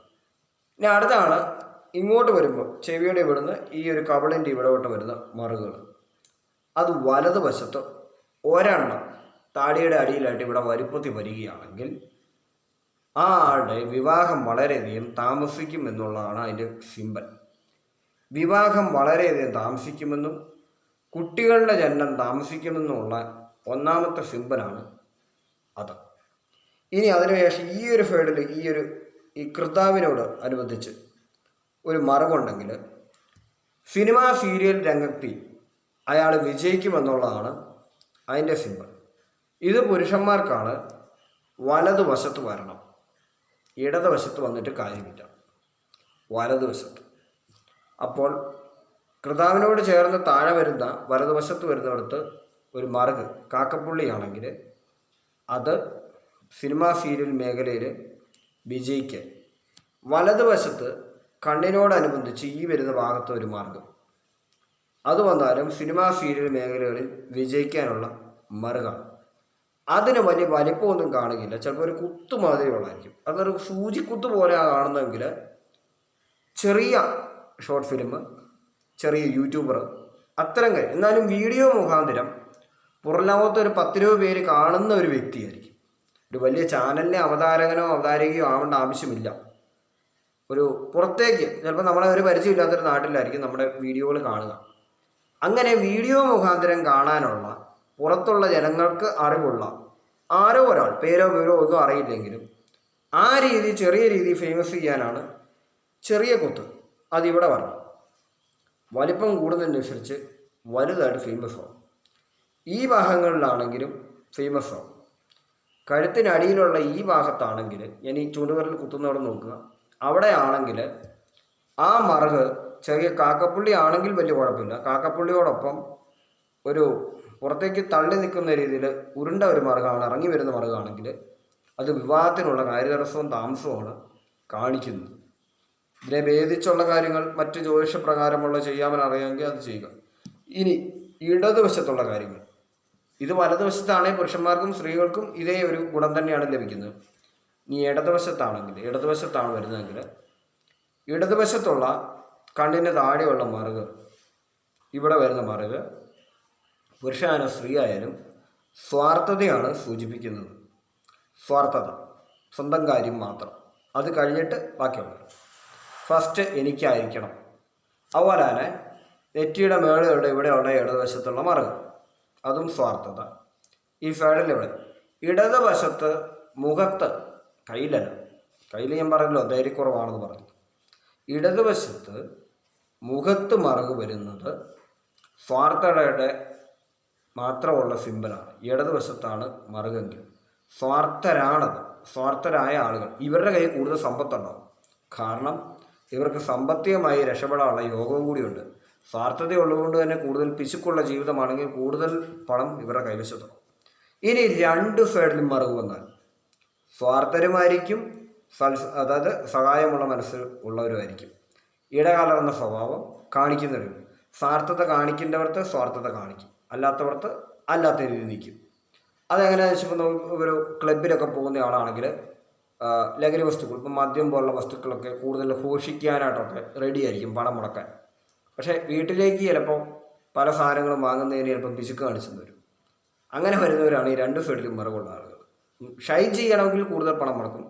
ഇനി അടുത്താണ് ഇങ്ങോട്ട് വരുമ്പോൾ ചെവിയുടെ ഇവിടുന്ന് ഈ ഒരു കവിളിൻ്റെ ഇവിടോട്ട് വരുന്ന മറുകുകൾ. അത് വലതുവശത്ത് ഒരെണ്ണം താടിയുടെ അടിയിലായിട്ട് ഇവിടെ വലുപ്പത്തിൽ വരികയാണെങ്കിൽ ആ ആളുടെ വിവാഹം വളരെയധികം താമസിക്കും എന്നുള്ളതാണ് അതിൻ്റെ സിമ്പൽ. വിവാഹം വളരെയധികം താമസിക്കുമെന്നും കുട്ടികളുടെ ജനനം താമസിക്കുമെന്നുള്ള ഒന്നാമത്തെ സിമ്പലാണ് അത്. ഇനി അതിനുശേഷം ഈ ഒരു സൈഡിൽ ഈ കർത്താവിനോട് അനുബന്ധിച്ച് ഒരു മറവുണ്ടെങ്കിൽ സിനിമാ സീരിയൽ രംഗത്തിൽ അയാൾ വിജയിക്കുമെന്നുള്ളതാണ് അതിൻ്റെ സിമ്പൽ. ഇത് പുരുഷന്മാർക്കാണ് വലതുവശത്ത് വരണം, ഇടതുവശത്ത് വന്നിട്ട് കാര്യമില്ല, വലതുവശത്ത്. അപ്പോൾ കർത്താവിനോട് ചേർന്ന് താഴെ വരുന്ന വലതുവശത്ത് വരുന്നിടത്ത് ഒരു മറുക് കാക്കപ്പുള്ളിയാണെങ്കിൽ അത് സിനിമാ സീരിയൽ മേഖലയിൽ വിജയിക്കാൻ. വലതുവശത്ത് കണ്ണിനോടനുബന്ധിച്ച് ഈ വരുന്ന ഭാഗത്ത് ഒരു മാർഗം അത് വന്നാലും സിനിമാ സീരിയൽ മേഖലകളിൽ വിജയിക്കാനുള്ള മറുകാണ്. അതിന് വലിയ വലിപ്പമൊന്നും കാണുകയില്ല, ചിലപ്പോൾ ഒരു കുത്തു മാതിരിയുള്ളതായിരിക്കും. അതൊരു സൂചിക്കുത്ത് പോലെ കാണുന്നതെങ്കിൽ ചെറിയ ഷോർട്ട് ഫിലിം, ചെറിയ യൂട്യൂബർ അത്തരം കാര്യം. എന്നാലും വീഡിയോ മുഖാന്തരം പുറലോകത്ത് ഒരു 10-20 പേര് കാണുന്ന ഒരു വ്യക്തിയായിരിക്കും. ഒരു വലിയ ചാനലിലെ അവതാരകനോ അവതാരകയോ ആവേണ്ട ആവശ്യമില്ല. ഒരു പുറത്തേക്ക് ചിലപ്പോൾ നമ്മളെ ഒരു പരിചയമില്ലാത്തൊരു നാട്ടിലായിരിക്കും നമ്മുടെ വീഡിയോകൾ കാണുക. അങ്ങനെ വീഡിയോ മുഖാന്തരം കാണാനുള്ള പുറത്തുള്ള ജനങ്ങൾക്ക് അറിവുള്ള ആരോ ഒരാൾ, പേരോ പേരോ ഒന്നും അറിയില്ലെങ്കിലും ആ രീതി ചെറിയ രീതി ഫേമസ് ചെയ്യാനാണ് ചെറിയ കുത്ത്. അതിവിടെ വരണം. വലിപ്പം കൂടുന്നതിനനുസരിച്ച് വലുതായിട്ട് ഫേമസ് ആവും. ഈ ഭാഗങ്ങളിലാണെങ്കിലും ഫേമസ് ആവും. കഴുത്തിനടിയിലുള്ള ഈ ഭാഗത്താണെങ്കിൽ ഞാൻ ഈ ചൂണ്ടുവിരൽ കുത്തുന്നവിടെ നോക്കുക, അവിടെ ആണെങ്കിൽ ആ മറുക് ചെറിയ കാക്കപ്പുള്ളി ആണെങ്കിൽ വലിയ കുഴപ്പമില്ല. കാക്കപ്പുള്ളിയോടൊപ്പം ഒരു പുറത്തേക്ക് തള്ളി നിൽക്കുന്ന രീതിയിൽ ഉരുണ്ട ഒരു മറുകാണ്, ഇറങ്ങി വരുന്ന മറുകാണെങ്കിൽ അത് വിവാഹത്തിനുള്ള കാര്യതടസ്സവും താമസവുമാണ് കാണിക്കുന്നത്. ഇതിനെ ഭേദിച്ചുള്ള കാര്യങ്ങൾ മറ്റ് ജ്യോതിഷപ്രകാരമുള്ള ചെയ്യാമെന്നറിയാമെങ്കിൽ അത് ചെയ്യുക. ഇനി ഇടതുവശത്തുള്ള കാര്യങ്ങൾ, ഇത് വലതുവശത്താണെങ്കിൽ പുരുഷന്മാർക്കും സ്ത്രീകൾക്കും ഇതേ ഒരു ഗുണം തന്നെയാണ് ലഭിക്കുന്നത്. ഇനി ഇടതുവശത്താണ് വരുന്നതെങ്കിൽ ഇടതുവശത്തുള്ള കണ്ണിന് താഴെയുള്ള മറുക്, ഇവിടെ വരുന്ന മറുക് പുരുഷനായാലും സ്ത്രീ ആയാലും സ്വാർത്ഥതയാണ് സൂചിപ്പിക്കുന്നത്. സ്വാർത്ഥത, സ്വന്തം കാര്യം മാത്രം, അത് കഴിഞ്ഞിട്ട് ബാക്കിയുള്ളത് ഫസ്റ്റ് എനിക്കായിരിക്കണം. അതുപോലെ തന്നെ നെറ്റിയുടെ മേളുകളുടെ ഇവിടെയുള്ള ഇടതുവശത്തുള്ള മറുക്, അതും സ്വാർത്ഥത. ഈ സൈഡിൽ ഇവിടെ ഇടതുവശത്ത് മുഖത്ത്, കയ്യിലല്ല, കയ്യിൽ ഞാൻ പറഞ്ഞല്ലോ ധൈര്യക്കുറവാണെന്ന് പറഞ്ഞു. ഇടതുവശത്ത് മുഖത്ത് മറുക് വരുന്നത് സ്വാർത്ഥതയുടെ മാത്രമുള്ള സിമ്പലാണ്. ഇടതുവശത്താണ് മറുകെങ്കിൽ സ്വാർത്ഥരായ ആളുകൾ, ഇവരുടെ കയ്യിൽ കൂടുതൽ സമ്പത്തുണ്ടാവും. കാരണം ഇവർക്ക് സാമ്പത്തികമായി രക്ഷപ്പെടാനുള്ള യോഗവും കൂടിയുണ്ട്. സ്വാർത്ഥതയുള്ളതുകൊണ്ട് തന്നെ കൂടുതൽ പിശുക്കുള്ള ജീവിതമാണെങ്കിൽ കൂടുതൽ പണം ഇവരുടെ കൈവശത്തുണ്ടാവും. ഇനി രണ്ട് സൈഡിലും മറുക് വന്നാൽ സ്വാർത്ഥരുമായിരിക്കും, അതായത് സഹായമുള്ള മനസ്സ് ഉള്ളവരുമായിരിക്കും. ഇടകലർന്ന സ്വഭാവം കാണിക്കുന്നവരും. സ്വാർത്ഥത കാണിക്കേണ്ടവർക്ക് സ്വാർത്ഥത കാണിക്കും, അല്ലാത്തവർക്ക് അല്ലാത്ത രീതിയിൽ നിൽക്കും. അതെങ്ങനെയാണെന്ന് വെച്ചപ്പോൾ നമുക്ക് ഒരു ക്ലബിലൊക്കെ പോകുന്ന ആളാണെങ്കിൽ ലഹരി വസ്തുക്കൾ, ഇപ്പം മദ്യം പോലുള്ള വസ്തുക്കളൊക്കെ കൂടുതൽ ഘോഷിക്കാനായിട്ടൊക്കെ റെഡി ആയിരിക്കും പണം മുടക്കാൻ. പക്ഷേ വീട്ടിലേക്ക് ചിലപ്പോൾ പല സാധനങ്ങളും വാങ്ങുന്നതിന് ചിലപ്പം പിശുക്ക് കാണിച്ചെന്ന് വരും. അങ്ങനെ വരുന്നവരാണ് ഈ രണ്ട് സൈഡിലും മറുകുള്ള ആളുകൾ. ഷൈൻ ചെയ്യണമെങ്കിൽ കൂടുതൽ പണം മുടക്കും.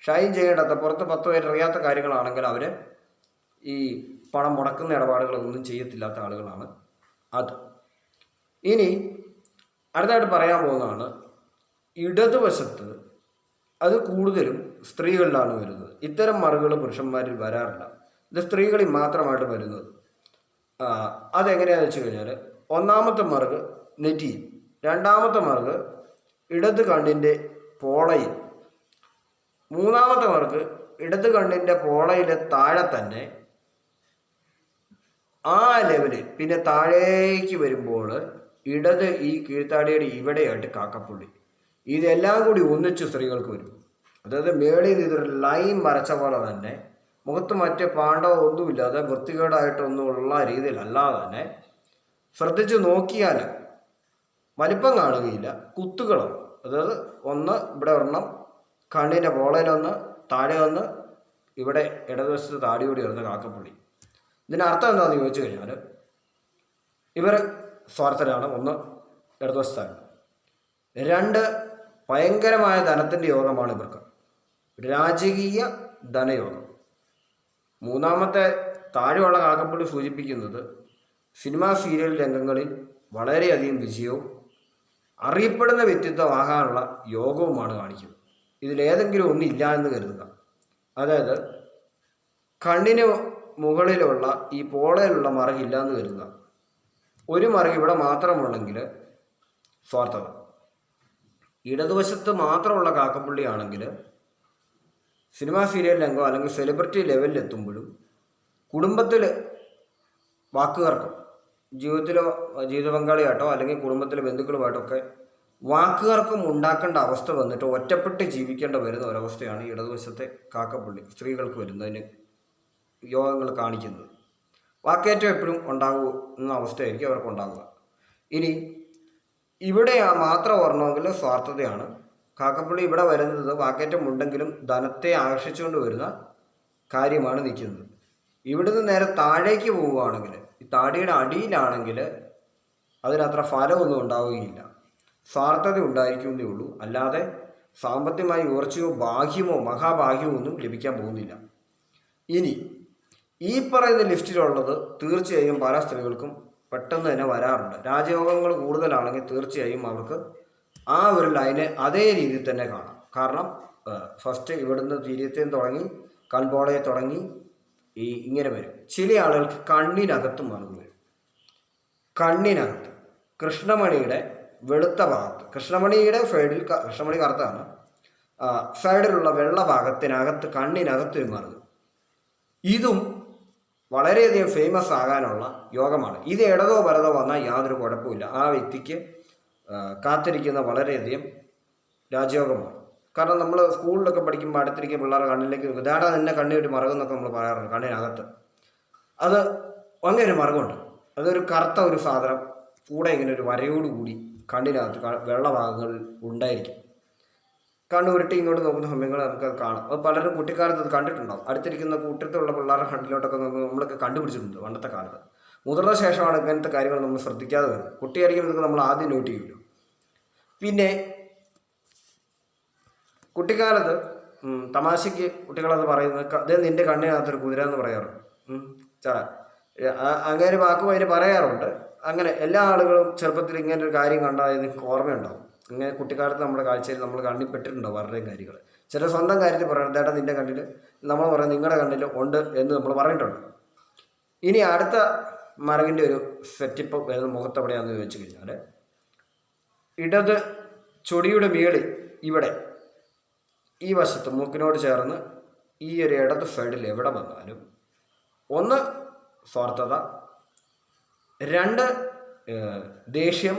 ഷൈൻ ചെയ്യേണ്ടാത്ത പുറത്ത് 10 പേര് അറിയാത്ത കാര്യങ്ങളാണെങ്കിൽ അവർ ഈ പണം മുടക്കുന്ന ഇടപാടുകളൊന്നും ചെയ്യത്തില്ലാത്ത ആളുകളാണ് അത്. ഇനി അടുത്തായിട്ട് പറയാൻ പോകുന്നതാണ് ഇടതുവശത്ത്. അത് കൂടുതലും സ്ത്രീകളിലാണ് വരുന്നത്. ഇത്തരം മറുകൾ പുരുഷന്മാരിൽ വരാറില്ല. ഇത് സ്ത്രീകളിൽ മാത്രമായിട്ട് വരുന്നത്. അതെങ്ങനെയാണെന്ന് വെച്ച് കഴിഞ്ഞാൽ ഒന്നാമത്തെ മറുക് നെറ്റിയിൽ, രണ്ടാമത്തെ മറുക് ഇടത് കണ്ണിൻ്റെ പോളയിൽ, മൂന്നാമത്തെ മറുക് ഇടത് കണ്ണിൻ്റെ പോളയിലെ താഴെ തന്നെ ആ ലെവലിൽ. പിന്നെ താഴേക്ക് വരുമ്പോൾ ഇടത് ഈ കീഴ്ത്താടിയുടെ ഇവിടെയായിട്ട് കാക്കപ്പുള്ളി. ഇതെല്ലാം കൂടി ഒന്നിച്ച് സ്ത്രീകൾക്ക് വരും. അതായത് മേളിൽ നിന്ന് ഇതൊരു ലൈൻ വരച്ച പോലെ തന്നെ മുഖത്ത് മറ്റ് പാണ്ഡവം ഒന്നുമില്ലാതെ വൃത്തികേടായിട്ടൊന്നുമുള്ള രീതിയിലല്ലാതെ തന്നെ ശ്രദ്ധിച്ച് നോക്കിയാൽ വലിപ്പം കാണുകയില്ല, കുത്തുകളാണ്. അതായത് ഒന്ന് ഇവിടെ ഒരെണ്ണം, കണ്ണിൻ്റെ പോളയിലൊന്ന്, താഴെ ഒന്ന്, ഇവിടെ ഇടതുവശത്ത് താടിയോടി വരുന്ന കാക്കപ്പുള്ളി. ഇതിനർത്ഥം എന്താണെന്ന് ചോദിച്ചു കഴിഞ്ഞാൽ ഇവർ സ്വാർത്ഥരാണ്. ഒന്ന്, ഇടതുവശത്താണ്. രണ്ട്, ഭയങ്കരമായ ധനത്തിൻ്റെ യോഗമാണ് ഇവർക്ക്, രാജകീയ ധനയോഗം. മൂന്നാമത്തെ താഴെയുള്ള കാക്കപ്പുള്ളി സൂചിപ്പിക്കുന്നത് സിനിമാ സീരിയൽ രംഗങ്ങളിൽ വളരെയധികം വിജയവും അറിയപ്പെടുന്ന വ്യക്തിത്വമാകാനുള്ള യോഗവുമാണ് കാണിക്കുന്നത്. ഇതിലേതെങ്കിലും ഒന്നില്ല എന്ന് കരുതുക. അതായത് കണ്ണിന് മുകളിലുള്ള ഈ പോളയിലുള്ള മറുകില്ല എന്ന് കരുതുക. ഒരു മറുക് ഇവിടെ മാത്രമുള്ളെങ്കിൽ സ്വാർത്ഥത. ഇടതുവശത്ത് മാത്രമുള്ള കാക്കപ്പുള്ളിയാണെങ്കിൽ സിനിമാ സീരിയൽ രംഗം അല്ലെങ്കിൽ സെലിബ്രിറ്റി ലെവലിൽ എത്തുമ്പോഴും കുടുംബത്തിൽ വാക്കുകൾക്കും ജീവിതത്തിലോ ജീവിത പങ്കാളിയായിട്ടോ അല്ലെങ്കിൽ കുടുംബത്തിലെ ബന്ധുക്കളുമായിട്ടൊക്കെ വാക്കുകൾക്കും ഉണ്ടാക്കേണ്ട അവസ്ഥ വന്നിട്ട് ഒറ്റപ്പെട്ട് ജീവിക്കേണ്ട വരുന്ന ഒരവസ്ഥയാണ് ഇടതുവശത്തെ കാക്കപ്പുള്ളി സ്ത്രീകൾക്ക് വരുന്നതിന് യോഗങ്ങൾ കാണിക്കുന്നത്. വാക്കേറ്റം എപ്പോഴും ഉണ്ടാകുന്ന അവസ്ഥയായിരിക്കും അവർക്ക് ഉണ്ടാകുക. ഇനി ഇവിടെ മാത്രം ഓർണമെങ്കിൽ സ്വാർത്ഥതയാണ്. കാക്കപ്പുള്ളി ഇവിടെ വരുന്നത് വാക്കേറ്റം ഉണ്ടെങ്കിലും ധനത്തെ ആകർഷിച്ചുകൊണ്ട് വരുന്ന കാര്യമാണ് നിൽക്കുന്നത്. ഇവിടുന്ന് നേരെ താഴേക്ക് പോവുകയാണെങ്കിൽ, ഈ താടിയുടെ അടിയിലാണെങ്കിൽ അതിനത്ര ഫലമൊന്നും ഉണ്ടാവുകയില്ല, സ്വാർത്ഥത ഉണ്ടായിരിക്കുന്നേ ഉള്ളൂ. അല്ലാതെ സാമ്പത്തികമായി ഉയർച്ചയോ ഭാഗ്യമോ മഹാഭാഗ്യമോ ഒന്നും ലഭിക്കാൻ പോകുന്നില്ല. ഇനി ഈ പറയുന്ന ലിസ്റ്റിലുള്ളത് തീർച്ചയായും പല സ്ത്രീകൾക്കും പെട്ടെന്ന് തന്നെ വരാറുണ്ട്. രാജയോഗങ്ങൾ കൂടുതലാണെങ്കിൽ തീർച്ചയായും അവർക്ക് ആ ഒരു ലൈന് അതേ രീതിയിൽ തന്നെ കാണാം. കാരണം ഫസ്റ്റ് ഇവിടുന്ന് തിരിയത്തേം തുടങ്ങി കൺപോളയെ തുടങ്ങി ഇങ്ങനെ വരും. ചില ആളുകൾക്ക് കണ്ണിനകത്തും മറന്നു വരും. കണ്ണിനകത്ത് കൃഷ്ണമണിയുടെ വെളുത്ത ഭാഗത്ത്, കൃഷ്ണമണിയുടെ സൈഡിൽ, കൃഷ്ണമണി കറുത്താണ്, സൈഡിലുള്ള വെള്ള ഭാഗത്തിനകത്ത് കണ്ണിനകത്തൊരു മറുക്. ഇതും വളരെയധികം ഫേമസ് ആകാനുള്ള യോഗമാണ്. ഇത് ഇടതോ വലതോ വന്നാൽ യാതൊരു കുഴപ്പമില്ല. ആ വ്യക്തിക്ക് കാത്തിരിക്കുന്ന വളരെയധികം രാജയോഗമാണ്. കാരണം നമ്മൾ സ്കൂളിലൊക്കെ പഠിക്കുമ്പോൾ അടുത്തിരിക്കുന്ന പിള്ളേരുടെ കണ്ണിലേക്ക് ഇതാടാ നിന്നെ കണ്ണിട്ട് മറുകെന്നൊക്കെ നമ്മൾ പറയാറുണ്ട്. കണ്ണിനകത്ത് അത് അങ്ങനെ ഒരു മറുകുണ്ട്. അതൊരു കറുത്ത ഒരു സാധനം കൂടെ ഇങ്ങനെ ഒരു വരയോടുകൂടി കണ്ണിനകത്ത് വെള്ളഭാഗങ്ങളിൽ ഉണ്ടായിരിക്കും. കണ്ണ് ഉരുട്ടി ഇങ്ങോട്ട് നോക്കുന്ന സമയങ്ങൾ നമുക്കത് കാണാം. അത് പലരും കുട്ടിക്കാലത്ത് അത് കണ്ടിട്ടുണ്ടാവും. അടുത്തിരിക്കുന്ന കൂട്ടത്തിലുള്ള പിള്ളേരുടെ കണ്ണിലോട്ടൊക്കെ നമ്മളൊക്കെ കണ്ടുപിടിച്ചിട്ടുണ്ട് പണ്ടത്തെ കാലത്ത്. മുതിർന്ന ശേഷമാണ് ഇങ്ങനത്തെ കാര്യങ്ങൾ നമ്മൾ ശ്രദ്ധിക്കാതെ വരുന്നത്. കുട്ടിയായിരിക്കും ഇതൊക്കെ നമ്മൾ ആദ്യം നോട്ട് ചെയ്യുമല്ലോ. പിന്നെ കുട്ടിക്കാലത്ത് തമാശയ്ക്ക് കുട്ടികളത് പറയുന്നത് അതേ നിൻ്റെ കണ്ണിനകത്തൊരു കുതിര എന്ന് പറയാറുണ്ട്. ചേട്ടാ അങ്ങനെ വാക്കും അതിന് പറയാറുണ്ട്. അങ്ങനെ എല്ലാ ആളുകളും ചെറുപ്പത്തിൽ ഇങ്ങനെ ഒരു കാര്യം കണ്ടാൽ എനിക്ക് ഓർമ്മയുണ്ടാവും. ഇങ്ങനെ കുട്ടിക്കാലത്ത് നമ്മുടെ കാഴ്ചയിൽ നമ്മൾ കണ്ണിപ്പെട്ടിട്ടുണ്ടോ പലരുടെയും കാര്യങ്ങൾ. ചില സ്വന്തം കാര്യത്തിൽ പറയണം ചേട്ടാ നിൻ്റെ കണ്ണിൽ, നമ്മൾ പറയാം നിങ്ങളുടെ കണ്ണിൽ ഉണ്ട് എന്ന് നമ്മൾ പറഞ്ഞിട്ടുണ്ട്. ഇനി അടുത്ത മറുകിൻ്റെ ഒരു സെറ്റപ്പ് വരുന്ന മുഖത്ത് എവിടെയാണെന്ന് ചോദിച്ചു കഴിഞ്ഞാൽ ഇടത് ചൊടിയുടെ മേളിൽ ഇവിടെ ഈ വശത്ത് മൂക്കിനോട് ചേർന്ന് ഈ ഒരു ഇടത് സൈഡിൽ എവിടെ വന്നാലും ഒന്ന് സ്വാർത്ഥത, രണ്ട് ദേഷ്യം,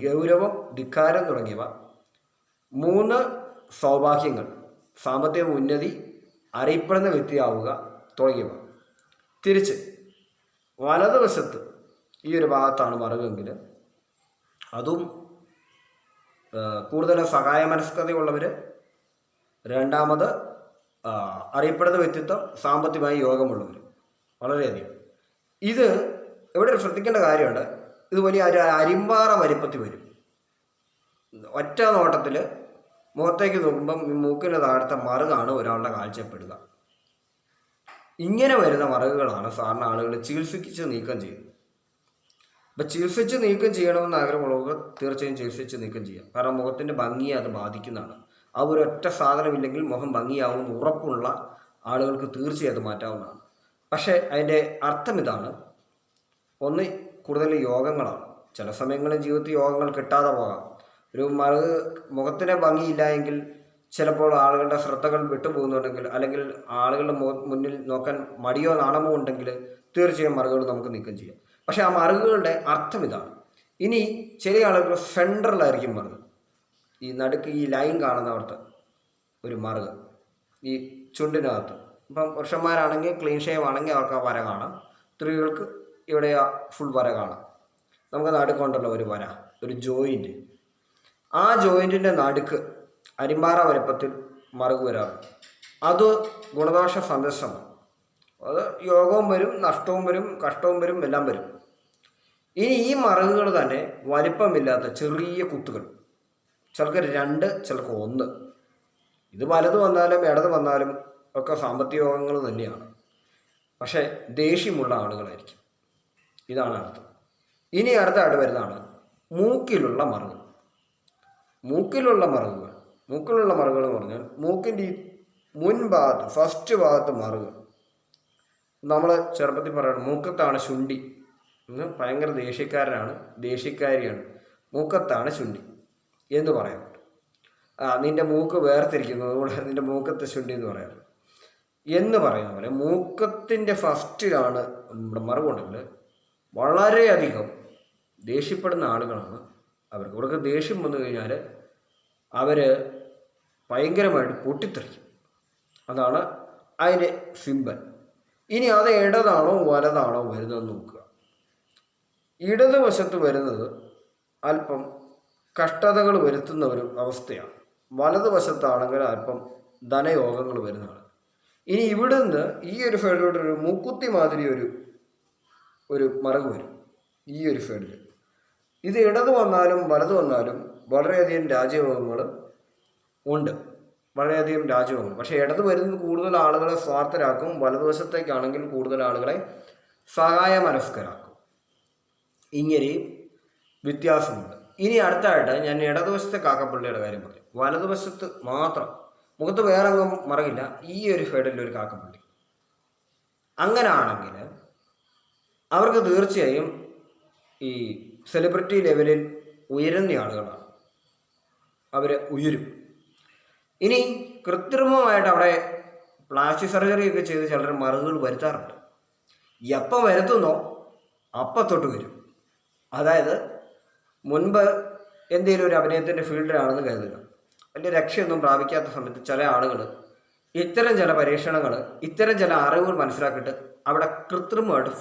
ഗൗരവം, ധിക്കാരം തുടങ്ങിയവ, മൂന്ന് സൗഭാഗ്യങ്ങൾ, സാമ്പത്തിക ഉന്നതി, അറിയപ്പെടുന്ന വ്യക്തിയാവുക തുടങ്ങിയവ. തിരിച്ച് വലതുവശത്ത് ഈ ഒരു ഭാഗത്താണ് മറുകെങ്കിൽ അതും കൂടുതലും സഹായ മനസ്കതയുള്ളവർ, രണ്ടാമത് അറിയപ്പെടുന്ന വ്യക്തിത്വം, സാമ്പത്തികമായി യോഗമുള്ളവർ വളരെയധികം. ഇത് ഇവിടെ ഒരു ശ്രദ്ധിക്കേണ്ട കാര്യമുണ്ട്. ഇത് വലിയ അരിമ്പാറ വലിപ്പത്തിൽ വരും. ഒറ്റ നോട്ടത്തിൽ മുഖത്തേക്ക് നോക്കുമ്പം മൂക്കിൻ്റെ താഴത്തെ മറുകാണ് ഒരാളുടെ കാഴ്ചപ്പെടുക. ഇങ്ങനെ വരുന്ന മറുകുകളാണ് സാധാരണ ആളുകൾ ചികിത്സിച്ച് നീക്കം ചെയ്യുന്നത്. അപ്പം ചികിത്സിച്ച് നീക്കം ചെയ്യണമെന്ന് ആഗ്രഹമുള്ളവർക്ക് തീർച്ചയായും ചികിത്സിച്ച് നീക്കം ചെയ്യാം. കാരണം മുഖത്തിൻ്റെ ഭംഗിയെ അത് ബാധിക്കുന്നതാണ്. ആ ഒരൊറ്റ സാധനമില്ലെങ്കിൽ മുഖം ഭംഗിയാവും ഉറപ്പുള്ള ആളുകൾക്ക് തീർച്ചയായും അത് മാറ്റാവുന്നതാണ്. പക്ഷേ അതിൻ്റെ അർത്ഥം ഇതാണ്, ഒന്ന് കൂടുതൽ യോഗങ്ങളാണ്. ചില സമയങ്ങളിൽ ജീവിതത്തിൽ യോഗങ്ങൾ കിട്ടാതെ പോകാം. ഒരു മുഖത്തിന് ഭംഗിയില്ല എങ്കിൽ ചിലപ്പോൾ ആളുകളുടെ ശ്രദ്ധകൾ വിട്ടുപോകുന്നുണ്ടെങ്കിൽ, അല്ലെങ്കിൽ ആളുകളുടെ മുന്നിൽ നോക്കാൻ മടിയോ നാണമോ ഉണ്ടെങ്കിൽ തീർച്ചയായും മറുകുകൾ നമുക്ക് നീക്കം ചെയ്യാം. പക്ഷേ ആ മറുകുകളുടെ അർത്ഥം ഇതാണ്. ഇനി ചില ആളുകൾ സെൻട്രലായിരിക്കും മറുക്, ഈ നടുക്ക് ഈ ലൈൻ കാണുന്നവർക്ക് ഒരു മറുക് ഈ ചുണ്ടിനകത്ത്. ഇപ്പം പുരുഷന്മാരാണെങ്കിൽ ക്ലീൻ ഷേവ് ആണെങ്കിൽ അവർക്ക് ആ വര കാണാം, സ്ത്രീകൾക്ക് ഇവിടെ ഫുൾ വര കാണാം. നമുക്ക് നടുക്കുണ്ടല്ലോ ഒരു വര, ഒരു ജോയിൻറ്റ്. ആ ജോയിൻറ്റിൻ്റെ നടുക്ക് അരിമ്പാറ വലുപ്പത്തിൽ മറുക് വരാറുണ്ട്. അത് ഗുണദോഷ സന്ദേശമാണ്. അത് യോഗവും വരും, നഷ്ടവും വരും, കഷ്ടവും വരും, എല്ലാം വരും. ഇനി ഈ മറുകുകൾ തന്നെ വലിപ്പമില്ലാത്ത ചെറിയ കുത്തുകൾ, ചിലർക്ക് 2, ചിലർക്ക് 1. ഇത് വലത് വന്നാലും ഇടത് വന്നാലും ഒക്കെ സാമ്പത്തിക യോഗങ്ങൾ തന്നെയാണ്. പക്ഷേ ദേഷ്യമുള്ള ആളുകളായിരിക്കും. ഇതാണ് അർത്ഥം. ഇനി അടുത്തായിട്ട് വരുന്നതാണ് മൂക്കിലുള്ള മറുകൾ. മൂക്കിലുള്ള മറുകൾ എന്ന് പറഞ്ഞാൽ മൂക്കിൻ്റെ ഈ മുൻഭാഗത്ത്, ഫസ്റ്റ് ഭാഗത്ത് മറുകൾ. നമ്മൾ ചെറുപ്പത്തിൽ പറയണം മൂക്കത്താണ് ശുണ്ഠി. ഭയങ്കര ദേഷ്യക്കാരിയാണ്, മൂക്കത്താണ് ശുണ്ഠി എന്ന് പറയാറുണ്ട്. നിന്റെ മൂക്ക് വേർതിരിക്കുന്നു, അതുകൊണ്ട് നിന്റെ മൂക്കത്തെ ശുണ്ഠി എന്ന് പറയാറ് എന്ന് പറയുന്ന പോലെ മൂക്കത്തിൻ്റെ ഫസ്റ്റിലാണ് നമ്മുടെ മറുകുണ്ടെങ്കിൽ വളരെയധികം ദേഷ്യപ്പെടുന്ന ആളുകളാണ്. അവർക്ക് ദേഷ്യം വന്നു കഴിഞ്ഞാൽ അവർ ഭയങ്കരമായിട്ട് പൊട്ടിത്തെറിക്കും. അതാണ് അതിൻ്റെ സിമ്പൽ. ഇനി അത് ഇടതാണോ വലതാണോ വരുന്നതെന്ന് നോക്കുക. ഇടതുവശത്ത് വരുന്നത് അല്പം കഷ്ടതകൾ വരുത്തുന്ന ഒരു അവസ്ഥയാണ്. വലതുവശത്താണെങ്കിൽ അല്പം ധനയോഗങ്ങൾ വരുന്നതാണ്. ഇനി ഇവിടുന്ന് ഈ ഒരു സൈഡിലോട്ടൊരു മൂക്കുത്തി മാതിരി ഒരു മറുക് വരും. ഈ ഒരു സൈഡിൽ ഇത് ഇടത് വന്നാലും വലത് വന്നാലും വളരെയധികം രാജയോഗങ്ങൾ ഉണ്ട്, പക്ഷേ ഇടത് വരുന്നത് കൂടുതൽ ആളുകളെ സ്വാർത്ഥരാക്കും, വലതുവശത്തേക്കാണെങ്കിൽ കൂടുതൽ ആളുകളെ സഹായമനസ്കരാക്കും. ഇങ്ങനെയും വ്യത്യാസമുണ്ട്. ഇനി അടുത്തായിട്ട് ഞാൻ ഇടതുവശത്തെ കാക്കപ്പള്ളിയുടെ കാര്യം പറയും. വലതുവശത്ത് മാത്രം, മുഖത്ത് വേറെ അങ്ങും മറകില്ല, ഈ ഒരു സൈഡിൽ ഒരു കാക്കപ്പള്ളി. അങ്ങനെയാണെങ്കിൽ അവർക്ക് തീർച്ചയായും ഈ സെലിബ്രിറ്റി ലെവലിൽ ഉയരുന്ന ആളുകളാണ്, അവർ ഉയരും. ഇനി കൃത്രിമമായിട്ട് അവിടെ പ്ലാസ്റ്റിക് സർജറി ഒക്കെ ചെയ്ത് ചിലർ മറുകുകൾ വരുത്താറുണ്ട്. എപ്പം വരുത്തുന്നോ അപ്പം തൊട്ട് വരും. അതായത് മുൻപ് എന്തെങ്കിലും ഒരു അഭിനയത്തിൻ്റെ ഫീൽഡിലാണെന്ന് കരുതുക, വലിയ രക്ഷയൊന്നും പ്രാപിക്കാത്ത സമയത്ത് ചില ആളുകൾ ഇത്തരം ചില പരീക്ഷണങ്ങൾ, ഇത്തരം ചില അറിവുകൾ മനസ്സിലാക്കിയിട്ട് അവിടെ കൃത്രിമമായിട്ട്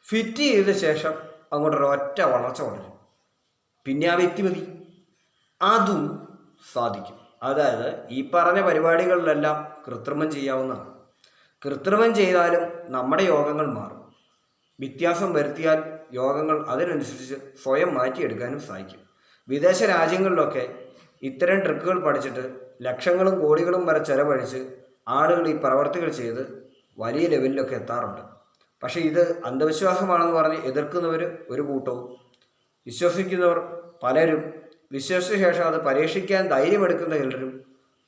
ഫിറ്റ് ചെയ്ത ശേഷം അങ്ങോട്ടൊരൊറ്റ വളർച്ച വളരും. പിന്നെ ആ വ്യക്തി മതി, അതും സാധിക്കും. അതായത് ഈ പറഞ്ഞ പരിപാടികളിലെല്ലാം കൃത്രിമം ചെയ്യാവുന്നതാണ്. കൃത്രിമം ചെയ്താലും നമ്മുടെ യോഗങ്ങൾ മാറും. വ്യത്യാസം വരുത്തിയാൽ യോഗങ്ങൾ അതിനനുസരിച്ച് സ്വയം മാറ്റിയെടുക്കാനും സാധിക്കും. വിദേശ രാജ്യങ്ങളിലൊക്കെ ഇത്തരം ട്രിക്കുകൾ പഠിച്ചിട്ട് ലക്ഷങ്ങളും കോടികളും വരെ ചെലവഴിച്ച് ആളുകൾ ഈ പ്രവർത്തികൾ ചെയ്ത് വലിയ ലെവലിലൊക്കെ എത്താറുണ്ട്. പക്ഷേ ഇത് അന്ധവിശ്വാസമാണെന്ന് പറഞ്ഞ് എതിർക്കുന്നവർ ഒരു കൂട്ടവും, വിശ്വസിക്കുന്നവർ പലരും, വിശ്വസിച്ച ശേഷം അത് പരീക്ഷിക്കാൻ ധൈര്യമെടുക്കുന്ന ചിലരും,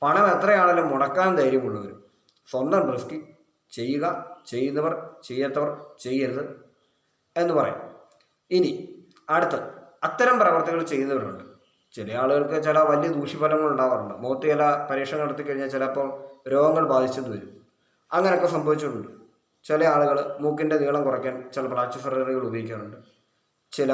പണം എത്രയാണെങ്കിലും മുടക്കാൻ ധൈര്യമുള്ളവരും. സ്വന്തം റിസ്ക് ചെയ്യുക, ചെയ്യുന്നവർ, ചെയ്യാത്തവർ ചെയ്യരുത് എന്ന് പറയും. ഇനി അടുത്ത് അത്തരം പ്രവർത്തികൾ ചെയ്യുന്നവരുണ്ട്. ചില ആളുകൾക്ക് ചില വലിയ ദൂഷ്യഫലങ്ങൾ ഉണ്ടാവാറുണ്ട്. മുഖത്ത് ചില പരീക്ഷണം നടത്തി കഴിഞ്ഞാൽ ചിലപ്പോൾ രോഗങ്ങൾ ബാധിച്ചെന്ന് വരും. അങ്ങനെയൊക്കെ സംഭവിച്ചിട്ടുണ്ട്. ചില ആളുകൾ മൂക്കിൻ്റെ നീളം കുറയ്ക്കാൻ ചില പ്ലാസ്റ്റിക് സർജറികൾ ഉപയോഗിക്കാറുണ്ട്. ചില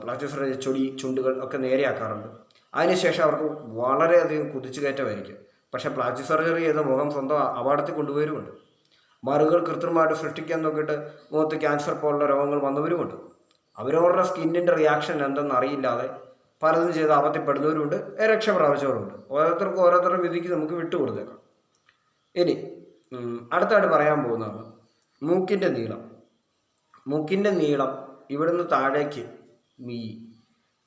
പ്ലാസ്റ്റിക് സർജറി ചുണ്ടുകൾ ഒക്കെ നേരെയാക്കാറുണ്ട്. അതിനുശേഷം അവർക്ക് വളരെയധികം കുതിച്ചുകയറ്റമായിരിക്കും. പക്ഷേ പ്ലാസ്റ്റിക് സർജറി ചെയ്ത മുഖം സ്വന്തം അപകടത്തിൽ കൊണ്ടുപോയവരുമുണ്ട്. മറുകൾ കൃത്രിമമായിട്ട് സൃഷ്ടിക്കാൻ നോക്കിയിട്ട് മുഖത്ത് ക്യാൻസർ പോലുള്ള രോഗങ്ങൾ വന്നവരുമുണ്ട്. അവരവരുടെ സ്കിന്നിൻ്റെ റിയാക്ഷൻ എന്തെന്ന് അറിയില്ലാതെ പലതും ചെയ്ത് ആപത്തിപ്പെടുന്നവരുമുണ്ട്, രക്ഷ പ്രാപിച്ചവരുണ്ട്. ഓരോരുത്തരുടെ വിധിക്ക് നമുക്ക് വിട്ടുകൊടുത്തേക്കാം. ഇനി അടുത്തായിട്ട് പറയാൻ പോകുന്നതാണ് മൂക്കിൻ്റെ നീളം ഇവിടുന്ന് താഴേക്ക്, ഈ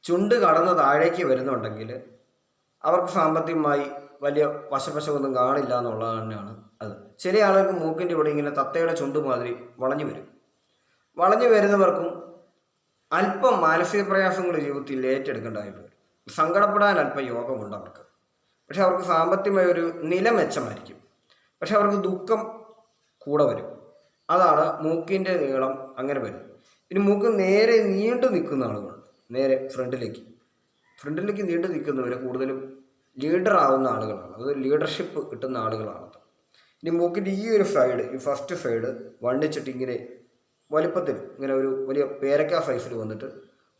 ചുണ്ട് കടന്ന് താഴേക്ക് വരുന്നുണ്ടെങ്കിൽ അവർക്ക് സാമ്പത്തികമായി വലിയ വശവശമൊന്നും കാണില്ല എന്നുള്ളത് തന്നെയാണ് അത്. ചില ആളുകൾക്ക് മൂക്കിൻ്റെ ഇവിടെ ഇങ്ങനെ തത്തയുടെ ചുണ്ട് മാതിരി വളഞ്ഞു വരുന്നവർക്കും അല്പം മാനസിക പ്രയാസങ്ങൾ ജീവിതത്തിൽ ഏറ്റെടുക്കേണ്ടതായിട്ട് വരും. സങ്കടപ്പെടാൻ അല്പം യോഗമുണ്ട് അവർക്ക്. പക്ഷെ അവർക്ക് സാമ്പത്തികമായ ഒരു നില മെച്ചമായിരിക്കും. പക്ഷെ അവർക്ക് ദുഃഖം കൂടെ വരും. അതാണ് മൂക്കിൻ്റെ നീളം അങ്ങനെ വരും. ഇനി മൂക്ക് നേരെ നീണ്ടു നിൽക്കുന്ന ആളുകളുണ്ട്. നേരെ ഫ്രണ്ടിലേക്ക് നീണ്ടു നിൽക്കുന്നവർ കൂടുതലും ലീഡർ ആവുന്ന ആളുകളാണ്. അത് ലീഡർഷിപ്പ് കിട്ടുന്ന ആളുകളാണ്. ഇനി മൂക്കിൻ്റെ ഈ ഒരു സൈഡ്, ഈ ഫസ്റ്റ് സൈഡ് വണ്ണിച്ചിട്ട് ഇങ്ങനെ വലിപ്പത്തിൽ ഇങ്ങനെ ഒരു വലിയ പേരക്ക സൈസിൽ വന്നിട്ട്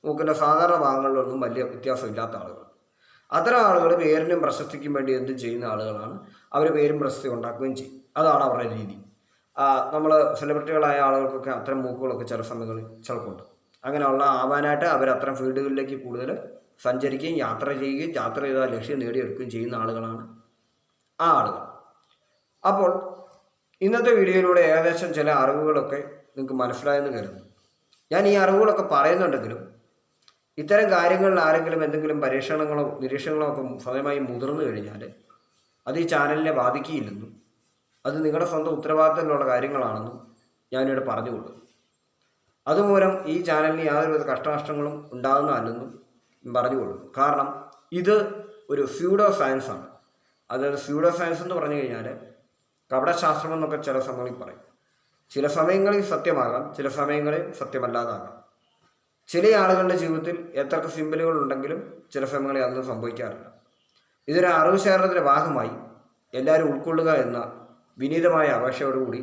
മൂക്കിൻ്റെ സാധാരണ ഭാഗങ്ങളിലൊന്നും വലിയ വ്യത്യാസമില്ലാത്ത ആളുകൾ. അത്തരം ആളുകൾ പേരിനും പ്രശസ്തിക്കും വേണ്ടി എന്ത് ചെയ്യുന്ന ആളുകളാണ്. അവർ പേരും പ്രശസ്തി ഉണ്ടാക്കുകയും ചെയ്യും. അതാണ് അവരുടെ രീതി. നമ്മൾ സെലിബ്രിറ്റികളായ ആളുകൾക്കൊക്കെ അത്തരം മൂക്കുകളൊക്കെ ചില സമയങ്ങളിൽ ചിലപ്പോൾ ഉണ്ട്. അങ്ങനെയുള്ള ആവാനായിട്ട് അവർ അത്തരം ഫീൽഡുകളിലേക്ക് കൂടുതൽ സഞ്ചരിക്കുകയും യാത്ര ചെയ്യുകയും യാത്ര ചെയ്ത ലക്ഷ്യം നേടിയെടുക്കുകയും ചെയ്യുന്ന ആളുകളാണ് ആ ആളുകൾ. അപ്പോൾ ഇന്നത്തെ വീഡിയോയിലൂടെ ഏകദേശം ചില അറിവുകളൊക്കെ നിങ്ങൾക്ക് മനസ്സിലായെന്ന് കരുതുന്നു. ഞാൻ ഈ അറിവുകളൊക്കെ പറയുന്നുണ്ടെങ്കിലും ഇത്തരം കാര്യങ്ങളിൽ ആരെങ്കിലും എന്തെങ്കിലും പരീക്ഷണങ്ങളോ നിരീക്ഷണങ്ങളോ ഒക്കെ സ്വയമായി മുതിർന്നു കഴിഞ്ഞാൽ അത് ഈ ചാനലിനെ ബാധിക്കുകയില്ലെന്നും അത് നിങ്ങളുടെ സ്വന്തം ഉത്തരവാദിത്തത്തിലുള്ള കാര്യങ്ങളാണെന്നും ഞാനിവിടെ പറഞ്ഞുകൊള്ളു. അതുമൂലം ഈ ചാനലിന് യാതൊരുവിധ കഷ്ടനഷ്ടങ്ങളും ഉണ്ടാകുന്നതല്ലെന്നും പറഞ്ഞുകൊള്ളു. കാരണം ഇത് ഒരു സ്യൂഡോ സയൻസാണ്. അതായത് സ്യൂഡോ സയൻസ് എന്ന് പറഞ്ഞു കഴിഞ്ഞാൽ കപടശാസ്ത്രം എന്നൊക്കെ ചില സമയങ്ങളിൽ പറയും. ചില സമയങ്ങളിൽ സത്യമാകാം, ചില സമയങ്ങളിൽ സത്യമല്ലാതാകാം. ചില ആളുകളുടെ ജീവിതത്തിൽ എത്രയൊക്കെ സിമ്പലുകൾ ഉണ്ടെങ്കിലും ചില സമയങ്ങളിൽ അതൊന്നും സംഭവിക്കാറില്ല. ഇതൊരു അറിവ് ശേഖരണത്തിൻ്റെ ഭാഗമായി എല്ലാവരും ഉൾക്കൊള്ളുക എന്ന വിനീതമായ അപേക്ഷയോടുകൂടി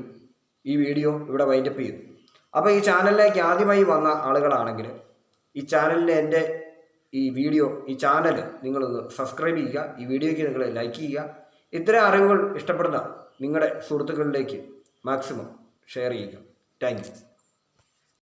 ഈ വീഡിയോ ഇവിടെ വൈൻഡപ്പ് ചെയ്തു. അപ്പോൾ ഈ ചാനലിലേക്ക് ആദ്യമായി വന്ന ആളുകളാണെങ്കിൽ ഈ ചാനലിൻ്റെ എൻ്റെ ഈ ചാനൽ നിങ്ങളൊന്ന് സബ്സ്ക്രൈബ് ചെയ്യുക, ഈ വീഡിയോയ്ക്ക് നിങ്ങൾ ലൈക്ക് ചെയ്യുക. ഇത്തരം അറിവുകൾ ഇഷ്ടപ്പെടുന്ന നിങ്ങളുടെ സുഹൃത്തുക്കളിലേക്ക് മാക്സിമം ഷെയർ ചെയ്യുക. Thank you.